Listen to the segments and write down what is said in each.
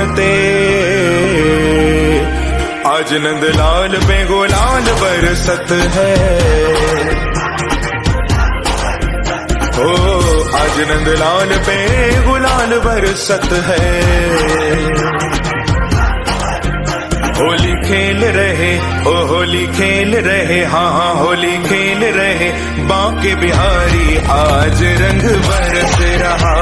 बरसते, आज नंदलाल पे गुलाल बरसत है। ओ आज नंदलाल पे गुलाल बरसत है। होली खेल रहे, ओ होली खेल रहे, हाँ हाँ होली खेल रहे, बांके बिहारी आज रंग बरस रहा।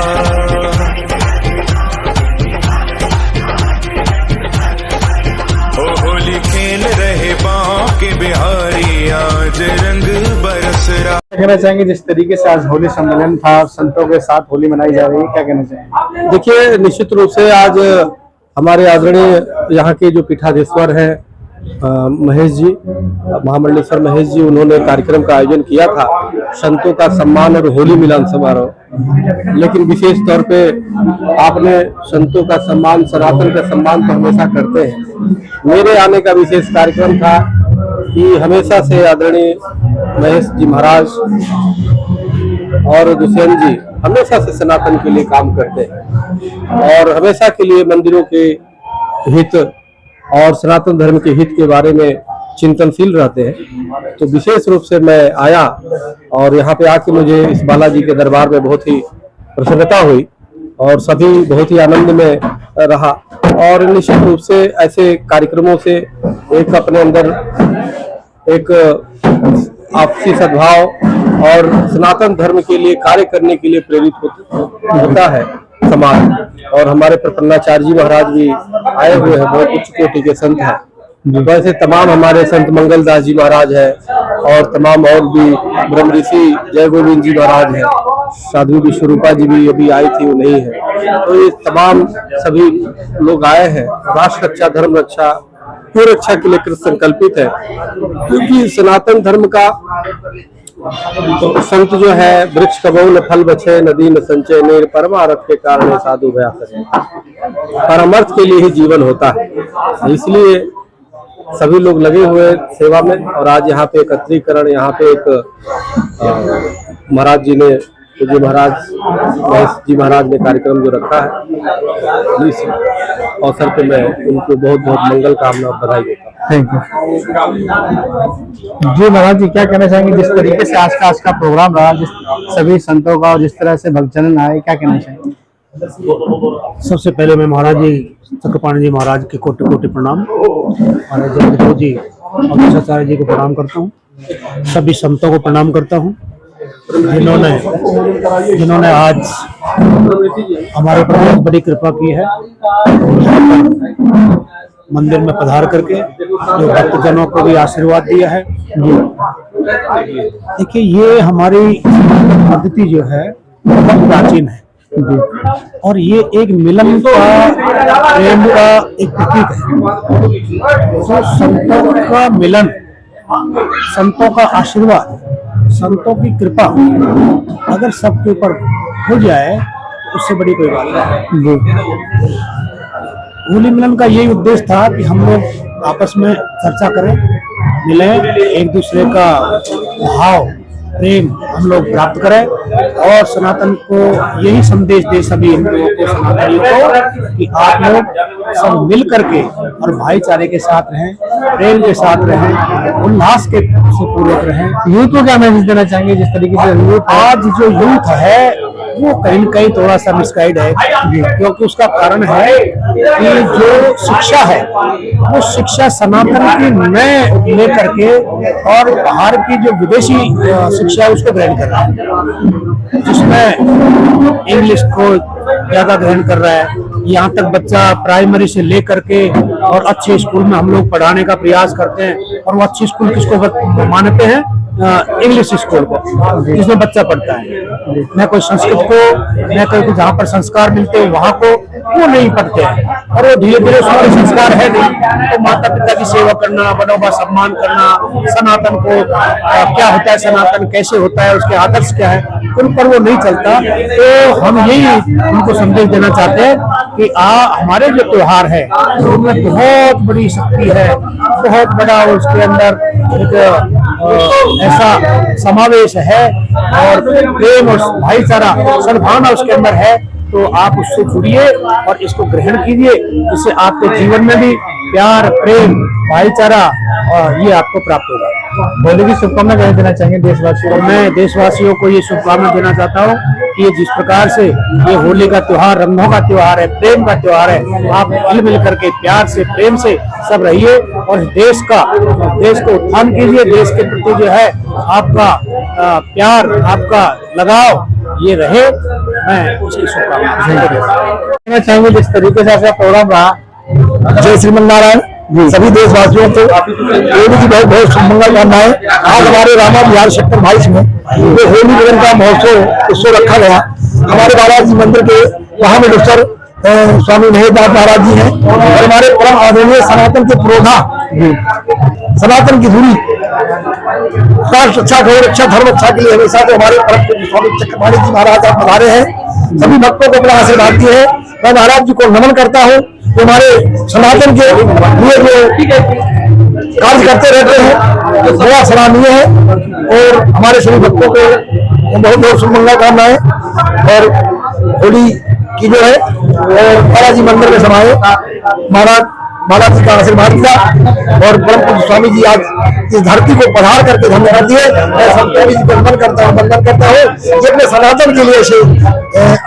ओ होली खेल रहे, बांके बिहारी आज रंग बरस रहा। क्या कहना चाहेंगे, जिस तरीके से आज होली सम्मेलन था, संतों के साथ होली मनाई जा रही है, क्या कहना चाहेंगे? देखिए, निश्चित रूप से आज हमारे आदरणीय यहाँ के जो पीठाधीश्वर हैं महेश जी, महामंडलेश्वर महेश जी, उन्होंने कार्यक्रम का आयोजन किया था, संतों का सम्मान और होली मिलन समारोह। लेकिन विशेष तौर पे आपने संतों का सम्मान, सनातन का सम्मान तो हमेशा करते हैं। मेरे आने का विशेष कार्यक्रम था कि हमेशा से आदरणीय महेश जी महाराज और दुष्यंत जी हमेशा से सनातन के लिए काम करते हैं और हमेशा के लिए मंदिरों के हित और सनातन धर्म के हित के बारे में चिंतनशील रहते हैं। तो विशेष रूप से मैं आया और यहाँ पे आके मुझे इस बालाजी के दरबार में बहुत ही प्रसन्नता हुई और सभी बहुत ही आनंद में रहा। और निश्चित रूप से ऐसे कार्यक्रमों से एक अपने अंदर एक आपसी सद्भाव और सनातन धर्म के लिए कार्य करने के लिए प्रेरित होता है समाज। और हमारे प्रपन्नाचार्य जी महाराज भी आए हुए हैं, बहुत उच्च कोटि के संत हैं। वैसे तमाम हमारे संत मंगलदास जी महाराज है और तमाम और भी ब्रह्म ऋषि जय गोविंद जी महाराज है, साधु विश्वरूपा जी भी अभी आई थी, वो नहीं है। तो ये तमाम सभी लोग आए हैं, राष्ट्र रक्षा, धर्म रक्षा, पूर्ण रक्षा के लिए कृत संकल्पित है। क्योंकि सनातन धर्म का तो संत जो है, वृक्ष कबो न फल बचे, नदी न संचय, नेर परमार्थ के कारण साधु भया करे। परमार्थ के लिए ही जीवन होता है, इसलिए सभी लोग लगे हुए सेवा में। और आज यहाँ पे एकत्रीकरण, यहाँ पे एक महाराज जी ने, जी महाराज महेश जी महाराज ने कार्यक्रम जो रखा है, इस अवसर पे मैं उनको बहुत बहुत मंगल कामना और बधाई देता हूँ। थैंक यू जी। महाराज जी, क्या कहना चाहेंगे, जिस तरीके से आज का प्रोग्राम रहा, जिस सभी संतों का और जिस तरह से भक्तजन आए, क्या कहना चाहेंगे? सबसे पहले मैं महाराज जी चक्रपाणी जी महाराज के कोटि कोटि प्रणाम, महाराज जगदगुरु जी और आचार्य जी को प्रणाम करता हूँ। सभी संतों को प्रणाम करता हूँ जिन्होंने आज हमारे पर बहुत बड़ी कृपा की है, मंदिर में पधार करके जो भक्तजनों को भी आशीर्वाद दिया है। देखिए, ये हमारी पद्धति जो है बहुत प्राचीन है और ये एक मिलन का, प्रेम का एक प्रतीक है। तो संतों का मिलन, संतों का आशीर्वाद, संतों की कृपा अगर सबके ऊपर हो जाए तो उससे बड़ी कोई बात नहीं। होली मिलन का यही उद्देश्य था कि हम लोग आपस में चर्चा करें, मिलें, एक दूसरे का भाव, प्रेम हम लोग प्राप्त करें और सनातन को यही संदेश दे सभी हिंदुओं को, सनातनियों को, कि आप लोग सब मिल करके और भाईचारे के साथ रहें, प्रेम के साथ रहें, उल्लास के से पूर्वक रहें। यूथ को क्या मैसेज देना चाहेंगे, जिस तरीके से आज जो यूथ है वो कहीं न कहीं थोड़ा सा मिसगाइड है, क्योंकि उसका कारण है कि जो शिक्षा है वो शिक्षा सनातन की न लेकर के और बाहर की जो विदेशी शिक्षा है उसको ग्रहण कर रहा है, जिसमें इंग्लिश को ज्यादा ग्रहण कर रहा है। यहाँ तक बच्चा प्राइमरी से लेकर के और अच्छे स्कूल में हम लोग पढ़ाने का प्रयास करते हैं और वो अच्छे स्कूल किसको मानते हैं? इंग्लिश स्कूल को, जिसमें बच्चा पढ़ता है। न कोई संस्कृत को, न कोई जहाँ पर संस्कार मिलते हैं वहाँ को वो नहीं पढ़ते हैं और वो धीरे धीरे उसमें संस्कार है नहीं। तो माता पिता की सेवा करना, बड़ों का सम्मान करना, सनातन को क्या होता है, सनातन कैसे होता है, उसके आदर्श क्या है, उन पर वो नहीं चलता। तो हम यही उनको संदेश देना चाहते हैं कि हमारे जो त्योहार है उनमें बहुत बड़ी शक्ति है, बहुत बड़ा उसके अंदर एक ऐसा समावेश है और प्रेम और भाईचारा, सद्भावना उसके अंदर है तो आप उससे जुड़िए और इसको ग्रहण कीजिए, जिससे आपके जीवन में भी प्यार, प्रेम, भाईचारा और ये आपको प्राप्त होगा। होली की शुभकामना कह देना चाहेंगे देशवासियों और को? मैं देशवासियों को ये शुभकामना देना चाहता हूँ कि ये जिस प्रकार से ये होली का त्योहार रंगों का त्योहार है, प्रेम का त्योहार है, आप मिल मिल करके प्यार से, प्रेम से सब रहिए और देश को उत्थान कीजिए। देश के प्रति जो है आपका प्यार, आपका लगाव ये रहे। मैं उसकी शुभकामना कहना चाहेंगे जिस तरीके से आपका प्रोग्राम रहा। जय श्रीमन नारायण। सभी देशवासियों को होली की बहुत बहुत शुभकामनाएं। आज हमारे रामा बिहार सेक्टर 22 में ये होली मिलन का महोत्सव उत्सव रखा गया। हमारे बालाजी मंदिर के महामंडलेश्वर स्वामी महेशदास महाराज जी हैं और हमारे परम आदरणीय सनातन के पुरोधा, सनातन की धुरी, राष्ट्र रक्षा, गौ रक्षा, धर्म रक्षा के लिए हमेशा से हमारे परम पूज्य स्वामी चक्रपाणी जी महाराज आप पधारे हैं। सभी भक्तों को अपना आशीर्वाद दिए हैं। मैं महाराज जी को नमन करता हूँ। जो हमारे सनातन के लिए जो कार्य करते रहते हैं वो बड़ा सराहनीय है और हमारे सभी भक्तों को बहुत बहुत शुभकामनाएं। और होली की जो है और बालाजी मंदिर में समाये महाराज बालाजी का आशीर्वाद दिया और परम पूज्य स्वामी जी आज इस धरती को पधार करके धन्य कर दिए। मैं स्वामी जी को वंदन करता हूँ कि अपने सनातन के लिए ऐसे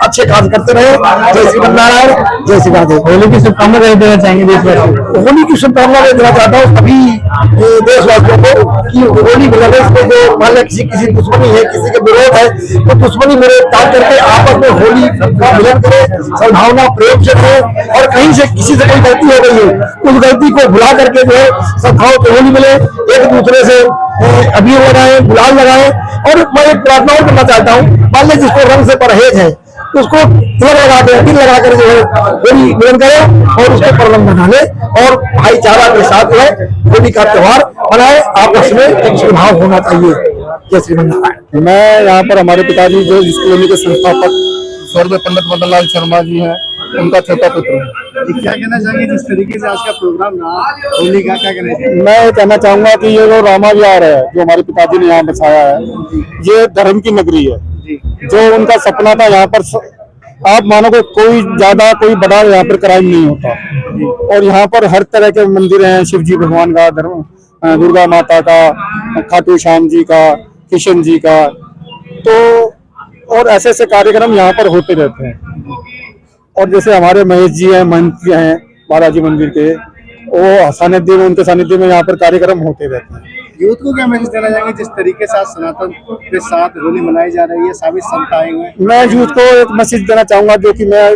अच्छे कार्य करते रहे। जय श्री नारायण, जय श्री राधे। होली की शुभकामना कह देना चाहेंगे देशवासियों को? होली की शुभकामना मैं देना चाहता हूँ सभी देशवासियों को कि होली मिलने से जो मान लो किसी दुश्मनी है, किसी के विरोध है, तो दुश्मनी विरोध त्याग करके आपस में होली का मिलन करें, सद्भावना प्रेम से करें। और कहीं से किसी से कोई गलती हो गई है, उस गलती को भुला करके जो है सद्भाव से होली मिले, एक दूसरे से अबीर लगाए, गुलाल लगाए। और मैं एक प्रार्थना करना चाहता हूँ, मान लीजिए जिसको रंग से परहेज है उसको तिलक लगा के, तिल लगा कर जो है होली मिलन करे और उसको प्रबंध बना ले और भाईचारा के साथ जो है होली का त्योहार मनाए। आपस में एक सद्भाव होना चाहिए। जय श्री नारायण। मैं यहाँ पर हमारे पिताजी जो इस कॉलोनी के संस्थापक स्वर्गीय पंडित मदन लाल शर्मा जी हैं, उनका छोटा पुत्र हूँ। क्या कहना चाहेंगे जिस तरीके से आज का प्रोग्राम रहा होली का, क्या कहना चाहिए? मैं कहना चाहूंगा कि ये जो रामा विहार है जो हमारे पिताजी ने यहाँ बसाया है, ये धर्म की नगरी है। जो उनका सपना था, यहाँ पर आप मानो कि कोई ज्यादा कोई बड़ा यहाँ पर क्राइम नहीं होता। और यहाँ पर हर तरह के मंदिर हैं, शिव जी भगवान का, दुर्गा माता का, खाटू श्याम जी का, किशन जी का, तो और ऐसे ऐसे कार्यक्रम यहाँ पर होते रहते हैं। और जैसे हमारे महेश जी हैं, मंत्री हैं बालाजी मंदिर के, वो सानिध्य में, उनके सानिध्य में यहाँ पर कार्यक्रम होते रहते हैं। यूथ को क्या मैसेज देना चाहेंगे जिस तरीके से आज सनातन के साथ होली मनाई जा रही है, सभी संत आए हुए हैं? मैं यूथ को एक मैसेज देना चाहूंगा, जो कि मैं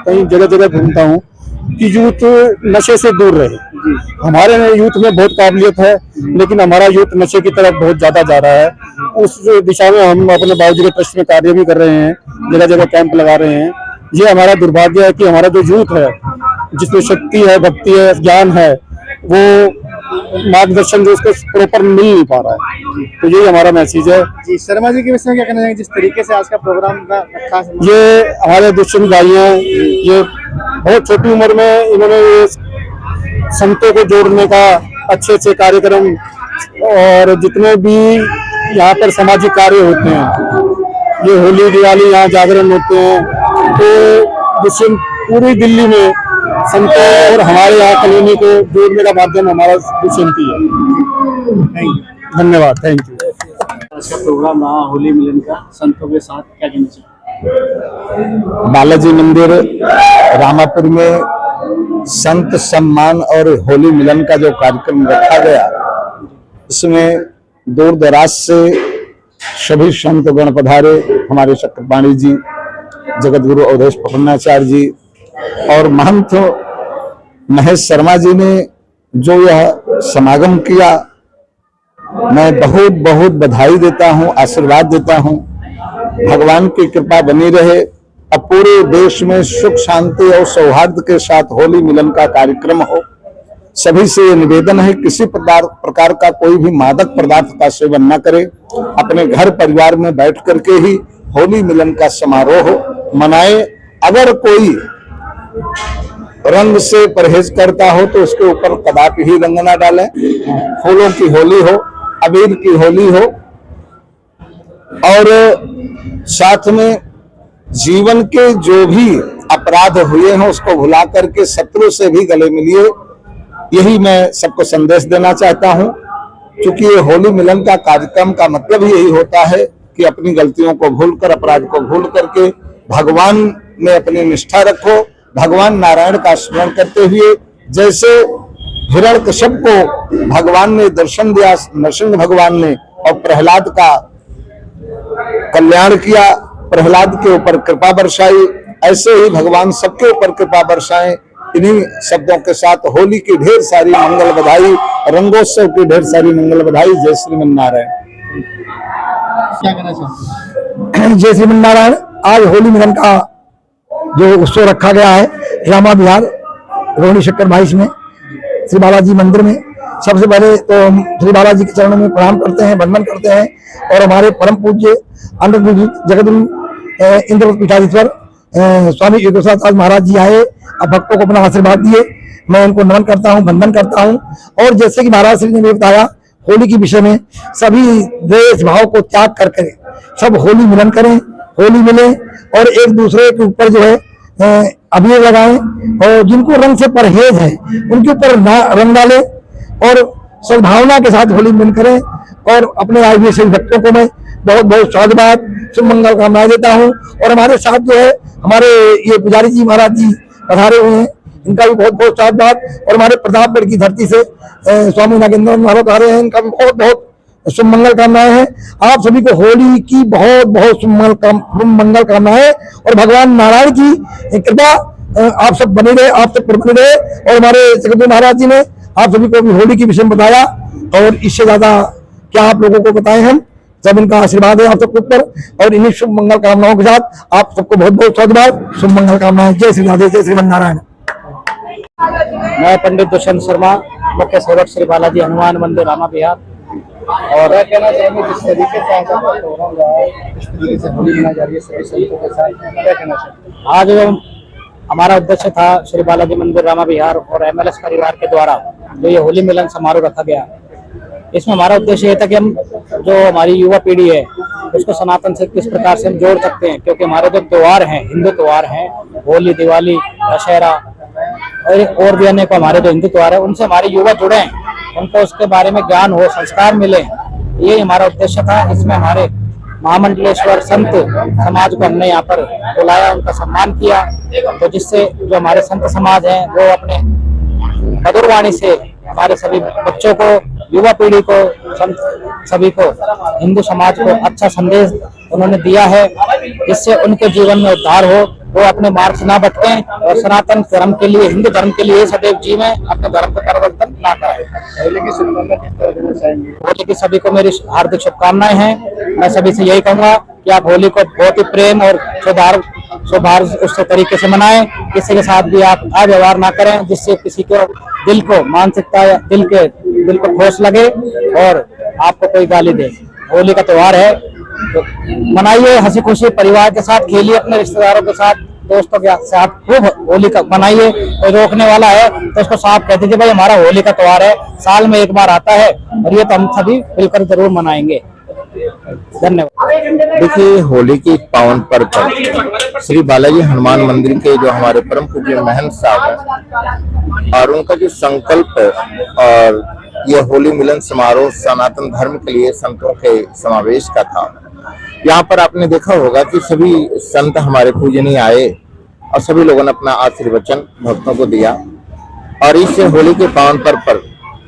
कहीं जगह जगह घूमता हूँ, कि यूथ नशे से दूर रहे। हमारे यूथ में बहुत काबिलियत है, लेकिन हमारा यूथ नशे की तरफ बहुत ज्यादा जा रहा है। उस दिशा में हम अपने बाबूजी के ट्रस्ट में कार्य भी कर रहे हैं, जगह जगह कैंप लगा रहे हैं। ये हमारा दुर्भाग्य है कि हमारा जो यूथ है, जिसमें शक्ति है, भक्ति है, ज्ञान है, वो मार्गदर्शन जो उसको प्रॉपर मिल नहीं पा रहा है। तो यही हमारा मैसेज है। जी, शर्मा जी के विषय में क्या कहना चाहेंगे जिस तरीके से आज का प्रोग्राम का रखा? ये हमारे दुष्यंत भाई हैं, ये बहुत छोटी उम्र में इन्होंने ये संतों को जोड़ने का अच्छे अच्छे कार्यक्रम और जितने भी यहाँ पर सामाजिक कार्य होते हैं, ये होली दिवाली यहाँ जागरण होते हैं, तो दुष्यंत पूरी दिल्ली में संतों और हमारे यहाँ कॉलोनी को जोड़ने का माध्यम हमारा दुष्यंत ही है। धन्यवाद, थैंक यू। आज का प्रोग्राम रहा होली मिलन का संतों के साथ, क्या कहना चाहिए? बालाजी मंदिर रामापुर में संत सम्मान और होली मिलन का जो कार्यक्रम रखा गया, इसमें दूर दराज से सभी संत गण पधारे। हमारे चक्रपाणी जी, जगत गुरु अवधेश प्रपन्नाचार्य जी और महंत महेश शर्मा जी ने जो यह समागम किया, मैं बहुत बहुत बधाई देता हूं, आशीर्वाद देता हूं। भगवान की कृपा बनी रहे। अब पूरे देश में सुख शांति और सौहार्द के साथ होली मिलन का कार्यक्रम हो। सभी से ये निवेदन है, किसी प्रकार का कोई भी मादक पदार्थ का सेवन न करे, अपने घर परिवार में बैठ करके ही होली मिलन का समारोह मनाए। अगर कोई रंग से परहेज करता हो तो उसके ऊपर कदापि ही रंग ना डालें। फूलों की होली हो, अबीर की होली हो, और साथ में जीवन के जो भी अपराध हुए हैं उसको भुला करके शत्रु से भी गले मिलिए, यही मैं सबको संदेश देना चाहता हूं। क्योंकि ये होली मिलन का कार्यक्रम का मतलब ही यही होता है कि अपनी गलतियों को भूलकर, अपराध को भूल करके भगवान में अपनी निष्ठा रखो। भगवान नारायण का स्मरण करते हुए, जैसे हिरण्यकश्यप को भगवान ने दर्शन दिया, नरसिंह भगवान ने, और प्रहलाद का कल्याण किया, प्रहलाद के ऊपर कृपा बरसाई, ऐसे ही भगवान सबके ऊपर कृपा बरसाएं। इन्हीं शब्दों के साथ होली की ढेर सारी मंगल बधाई, रंगोत्सव की ढेर सारी मंगल बधाई। जय श्रीमन नारायण। क्या कहना चाहते हैं? जय श्रीमन नारायण। आज होली मिलन का जो उत्सव रखा गया है रामा विहार रोहिणी शक्कर 22 में श्री बालाजी मंदिर में, सबसे पहले तो हम श्री बालाजी के चरणों में प्रणाम करते हैं, वंदन करते हैं। और हमारे परम पूज्य जगतगुरु इंद्रवत पीठाधीश्वर स्वामी योगेश्वर महाराज जी आए, अब भक्तों को अपना आशीर्वाद दिए। मैं उनको नमन करता हूँ, वंदन करता हूँ। और जैसे कि महाराज श्री ने बताया होली के विषय में, सभी द्वेष भाव को त्याग करके सब होली मिलन करें, होली मिले और एक दूसरे के ऊपर जो है अबीर लगाएं, और जिनको रंग से परहेज है उनके ऊपर रंग डालें और सद्भावना के साथ होली मिलन करें। और अपने आए हुए सभी भक्तों को मैं बहुत बहुत साधुवाद, शुभ मंगल कामनाएं देता हूँ। और हमारे साथ जो है हमारे ये पुजारी जी महाराज जी पधारे हुए हैं, इनका भी बहुत बहुत साधुवाद। और हमारे प्रतापगढ़ की धरती से स्वामी नागेंद्र महाराज पधारे हैं, इनका भी बहुत बहुत शुभ मंगल कामनाएं हैं। आप सभी को होली की बहुत बहुत शुभ मंगल कामनाएं और भगवान नारायण की कृपा आप सब बने रहे, आप सब पर बने रहे। और हमारे जगतगुरु महाराज जी ने आप सभी को भी होली के विषय में बताया, और इससे ज्यादा क्या आप लोगों को बताएं हम। सब इनका आशीर्वाद है आप सबके ऊपर, और इन्हीं शुभ मंगल कामनाओं के साथ आप सबको बहुत बहुत साधुवाद, शुभ मंगल कामनाएं। जय श्री राधे, जय श्रीमन नारायण। मैं पंडित दुष्यंत शर्मा, मुख्य सेवक श्री बालाजी हनुमान मंदिर रामा विहार। और क्या कहना चाहेंगे जिस तरीके से आज आपका प्रोग्राम रहा है, इस तरीके से होली मनाई जा रही है सभी संतों के साथ, क्या कहना चाहेंगे? आज जो हमारा उद्देश्य था श्री बालाजी मंदिर रामा विहार और MLS परिवार के द्वारा जो ये होली मिलन समारोह रखा गया, इसमें हमारा उद्देश्य ये था कि हम जो हमारी युवा पीढ़ी है उसको सनातन से किस प्रकार से हम जोड़ सकते हैं। क्योंकि हमारे जो त्योहार हैं, हिंदू त्योहार हैं, होली, दिवाली, दशहरा और भी अन्य को हमारे जो हिंदू त्योहार है उनसे हमारे युवा जुड़े, उनको उसके बारे में ज्ञान हो, संस्कार मिले, ये हमारा उद्देश्य था। इसमें हमारे महामंडलेश्वर संत समाज को हमने यहाँ पर बुलाया, उनका सम्मान किया, तो जिससे जो हमारे संत समाज हैं वो अपने मधुर वाणी से हमारे सभी बच्चों को, युवा पीढ़ी को, सभी को, हिंदू समाज को अच्छा संदेश उन्होंने दिया है, जिससे उनके जीवन में उद्धार हो, वो अपने मार्ग से ना भटकें और सनातन धर्म के लिए, हिंदू धर्म के लिए सदैव जी में अपने धर्म का परिवर्तन ना करें। होली की सभी को मेरी हार्दिक शुभकामनाएं हैं। मैं सभी से यही कहूंगा कि आप होली को बहुत ही प्रेम और सौहार्द उस तरीके से मनाएं, किसी के साथ भी आप अव्यवहार ना करें जिससे किसी को दिल को मानसिकता या दिल को ठोस लगे और आपको कोई गाली दे। होली का त्योहार है तो मनाइए, हंसी खुशी परिवार के साथ खेलिए, अपने रिश्तेदारों के साथ, दोस्तों के साथ खूब होली का मनाइए। कोई रोकने वाला है तो उसको साफ कह दीजिए भाई हमारा होली का त्योहार है, साल में एक बार आता है और ये तो हम सभी मिलकर जरूर मनाएंगे। धन्यवाद। देखिए, होली की पावन पर्व पर श्री बालाजी हनुमान मंदिर के जो हमारे परम पूज्य महंत साहब हैं और उनका जो संकल्प और यह होली मिलन समारोह सनातन धर्म के लिए संतों के समावेश का था। यहाँ पर आपने देखा होगा कि सभी संत हमारे पूजनीय आए और सभी लोगों ने अपना आशीर्वचन भक्तों को दिया। और इस होली के पावन पर्व पर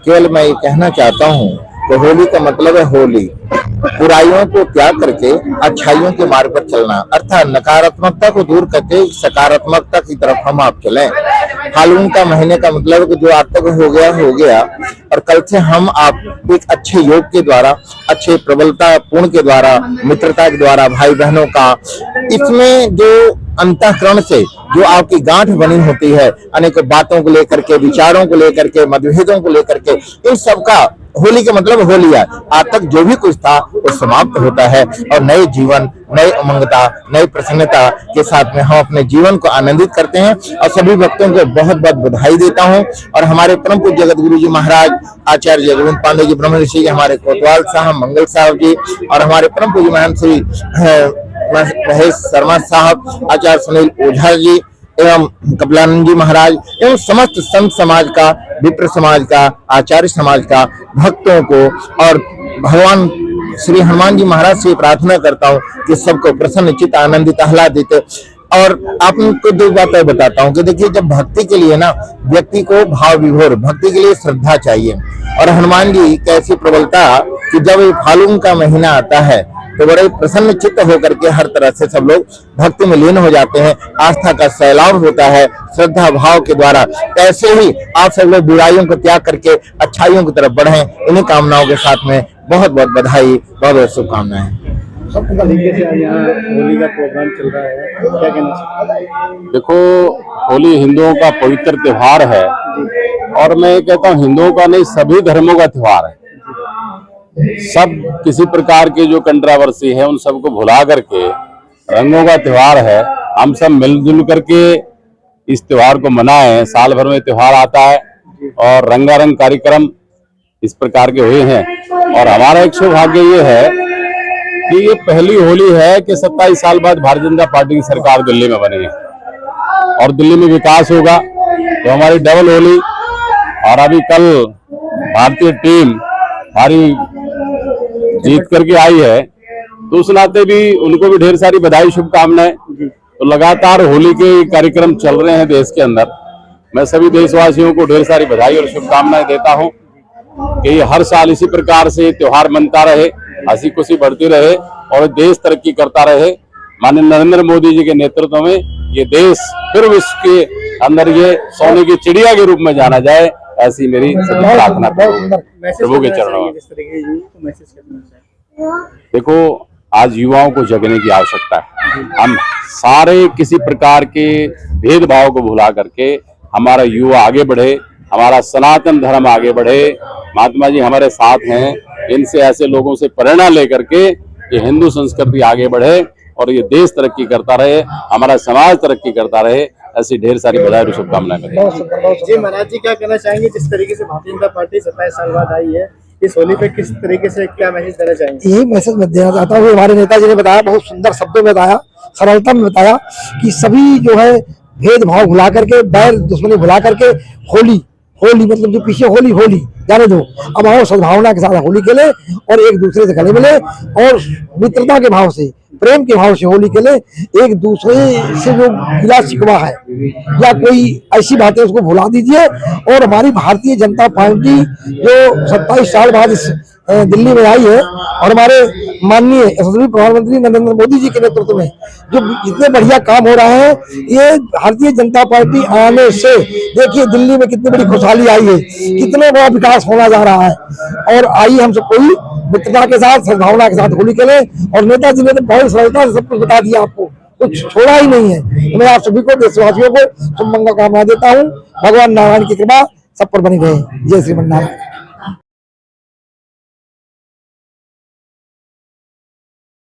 केवल मैं ये कहना चाहता हूँ कि होली का मतलब है होली, बुराइयों को त्याग करके अच्छाइयों के मार्ग पर चलना, अर्थात नकारात्मकता को दूर करके सकारात्मकता की तरफ हम आप चलें। फाल्गुन का महीने का मतलब कि जो आज तक हो गया और कल से हम आप एक अच्छे योग के द्वारा, अच्छे प्रबलता पूर्ण के द्वारा, मित्रता के द्वारा, भाई बहनों का, इसमें जो अंतःकरण से जो आपकी गांठ बनी होती है अनेक बातों को लेकर के, विचारों को लेकर के, मतभेदों को लेकर के, इन सब का होली का मतलब होली है। आज तक जो भी कुछ था वो समाप्त होता है और नए जीवन, नई उमंगता, नई प्रसन्नता के साथ में हम अपने जीवन को आनंदित करते हैं। और सभी भक्तों को बहुत बहुत बधाई देता हूं। और हमारे परम पूज्य जगत गुरु जी महाराज आचार्य जगवंत पांडे जी ब्रह्म ऋषि, हमारे कोतवाल साहब, मंगल साहब जी और हमारे परम पूज्य महंत श्री महेश शर्मा साहब, आचार्य सुनील ओझा जी एवं कपिलानंद जी महाराज एवं समस्त संत समाज का, विप्र समाज का, आचार्य समाज का, भक्तों को और भगवान श्री हनुमान जी महाराज से प्रार्थना करता हूँ कि सबको प्रसन्न चित्त, आनंदित, आह्लादित। और आपको दो बातें बताता हूँ कि देखिए, जब भक्ति के लिए ना व्यक्ति को भाव विभोर, भक्ति के लिए श्रद्धा चाहिए। और हनुमान जी की ऐसी प्रबलता कि जब फाल्गुन का महीना आता है तो बड़े प्रसन्न चित्त होकर के हर तरह से सब लोग भक्ति में लीन हो जाते हैं। आस्था का सैलाब होता है श्रद्धा भाव के द्वारा। ऐसे ही आप सब लोग बुराइयों को त्याग करके अच्छाइयों की तरफ बढ़ें। इन्हीं कामनाओं के साथ में बहुत बहुत बधाई, बहुत बहुत शुभकामनाएं। सब तरीके से यहाँ होली का प्रोग्राम चल रहा है, क्या कहना चाहिए? देखो, होली हिंदुओं का पवित्र त्योहार है और मैं कहता हूँ हिंदुओं का नहीं, सभी धर्मों का त्योहार है। सब किसी प्रकार की जो कंट्रोवर्सी है उन सबको भुला करके रंगों का त्योहार है। हम सब मिलजुल करके इस त्योहार को मनाएं। साल भर में त्योहार आता है और रंगारंग कार्यक्रम इस प्रकार के हुए हैं। और हमारा एक सौभाग्य ये है कि ये पहली होली है कि 27 साल बाद भारतीय जनता पार्टी की सरकार दिल्ली में बनी है और दिल्ली में विकास होगा तो हमारी डबल होली। और अभी कल भारतीय टीम हमारी जीत करके आई है तो उस नाते भी उनको भी ढेर सारी बधाई, शुभकामनाएं। तो लगातार होली के कार्यक्रम चल रहे हैं देश के अंदर। मैं सभी देशवासियों को ढेर सारी बधाई और शुभकामनाएं देता हूं कि ये हर साल इसी प्रकार से त्योहार मनता रहे, हंसी खुशी बढ़ती रहे और देश तरक्की करता रहे। माननीय नरेंद्र मोदी जी के नेतृत्व में ये देश फिर विश्व के अंदर ये सोने की चिड़िया के रूप में जाना जाए, ऐसी मेरी प्रार्थना प्रभु के चरणों में। देखो, आज युवाओं को जगने की आवश्यकता है। हम सारे किसी प्रकार के भेदभाव को भुला करके हमारा युवा आगे बढ़े, हमारा सनातन धर्म आगे बढ़े। महात्मा जी हमारे साथ हैं, इनसे ऐसे लोगों से प्रेरणा लेकर के ये हिंदू संस्कृति आगे बढ़े और ये देश तरक्की करता रहे, हमारा समाज तरक्की करता रहे। ऐसी ढेर सारी बधाई और शुभकामनाएं। जी महाराज जी, क्या कहना चाहेंगे जिस तरीके से भारतीय जनता पार्टी 27 साल बाद आई है, इस होली पे किस तरीके से क्या मैसेज देना चाहेंगे? यही मैसेज मैं देना चाहता हूँ। हमारे नेताजी ने बताया, बहुत सुंदर शब्दों में बताया, सरलता में बताया कि सभी जो है भेदभाव भुला करके, बैर दुश्मनी भुला करके होली मतलब जो पीछे होली जाने दो, अब आओ सद्भावना के साथ होली खेले और एक दूसरे से गले मिले और मित्रता के भाव से, प्रेम के भाव से होली खेले। एक दूसरे से जो गिला शिकवा है या कोई ऐसी बातें उसको भुला दीजिए। और हमारी भारतीय जनता पार्टी जो 27 साल बाद इस दिल्ली में आई है और हमारे माननीय यशस्वी प्रधानमंत्री नरेंद्र मोदी जी के नेतृत्व में जो इतने बढ़िया काम हो रहा है, ये भारतीय जनता पार्टी आने से देखिए दिल्ली में कितनी बड़ी खुशहाली आई है, कितना बड़ा विकास होना जा रहा है। और आइए हम सब कोई मित्रता के साथ, सद्भावना के साथ होली खेले। और नेताजी ने तो बहुत सरलता से सब कुछ बता दिया, आपको कुछ छोड़ा ही नहीं है। तो मैं आप सभी को, देशवासियों को शुभ मंगल कामना देता हूँ। भगवान नारायण की कृपा सब पर बनी रहे। जय श्रीमन नारायण।